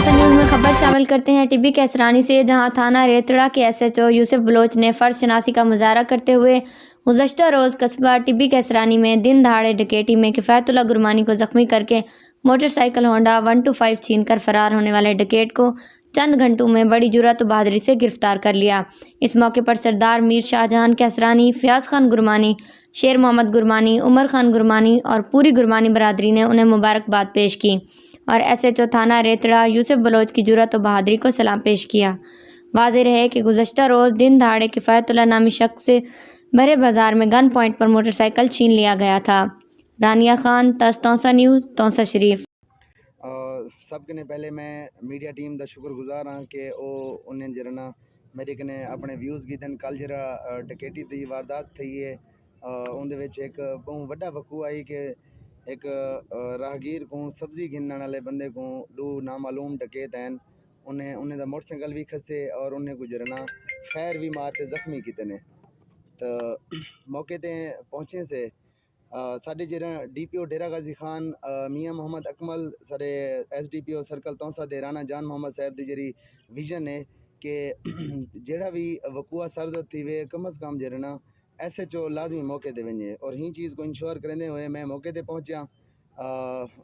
Taunsa news में खबर शामिल करते हैं टिब्बी कैसरानी से, जहां थाना रेतड़ा के SHO यूसुफ बलोच ने फ़र्ज शनासी का मुजाहरा करते हुए गुज़श्ता रोज़ कस्बा टिब्बी कैसरानी में दिन दहाड़े डकैती में किफ़ायतुल्लाह गुरमानी को ज़ख्मी करके मोटरसाइकिल होंडा 125 छीन कर फ़रार होने वाले डकैत को चंद घंटों में बड़ी जुर्रत व बहादुरी से गिरफ्तार कर लिया। इस मौके पर सरदार मीर शाहजहां कैसरानी, फयाज खान गुरमानी, शेर मोहम्मद गुरमानी, उमर खान गुरमानी और पूरी गुरमानी बरादरी ने उन्हें मुबारकबाद पेश की और SHO थाना रेतड़ा यूसुफ बलोच की जुर्रत व बहादुरी को सलाम पेश किया। वाज़ेह रहे कि गुज़श्ता रोज़ दिन दहाड़े किफ़ायतुल्लाह नामी शख्स से भरे बाजार में गन पॉइंट पर मोटरसाइकिल छीन लिया गया था। रानिया खान, तौसा न्यूज़, तौसा शरीफ। सब कने पहले मैं मीडिया टीम का शुक्रगुजार हाँ कि उन्हें जरा मेरे कने अपने व्यूज़ कीते। कल जरा डकैती की वारदात थी है, उनके एक बहुत वड्डा वकू आई कि एक राहगीर को सब्जी गिनने वाले बंदे को दो नामालूम डकैत हैं, उन्हें दा मोटरसाइकिल भी खसे और उन्हें को जरा फैर भी मारते जख्मी किते ने। तो मौके ते पहुँचे से साढ़े जरा DPO डेरा गाजी खान मियाँ मोहम्मद अकमल सारे SDPO सर्कल तौसा दे राना जान मोहम्मद साहब की जी विजन है कि जेड़ा भी वकूआ सरजद थी वे कम अज़ कम जरा SHO लाजमी मौके ते वञे और ही चीज़ को इंश्योर करते हुए मैं मौके ते पहुँचा,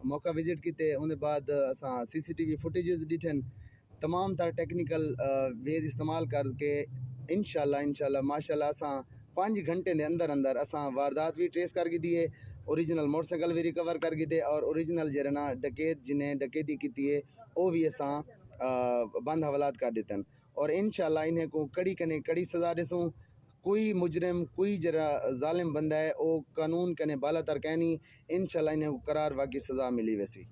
मौका विजिट किते। उन बाद असां CCTV फुटेजेस ॾिठन, तमाम तर टेक्निकल वेज इस्तेमाल करके इंशाल्लाह माशाल्लाह असां 5 घंटे के अंदर अंदर असां वारदात भी ट्रेस कर दी है, ओरिजिनल मोटरसाइकिल भी रिकवर कर दी और ओरिजिनल जरा डकैत जिन्हें डकैती की है वो भी असां बंद हवालात कर दितन और इंशाल्लाह इन्हें को कड़ी कने कड़ी सज़ा ॾिसूं। कोई मुजरिम कोई जरा जालिम बंदा है वो कानून कने बाला तर कहनी, इंशाल्लाह इन्हें को करार वाकई सज़ा मिली वैसी।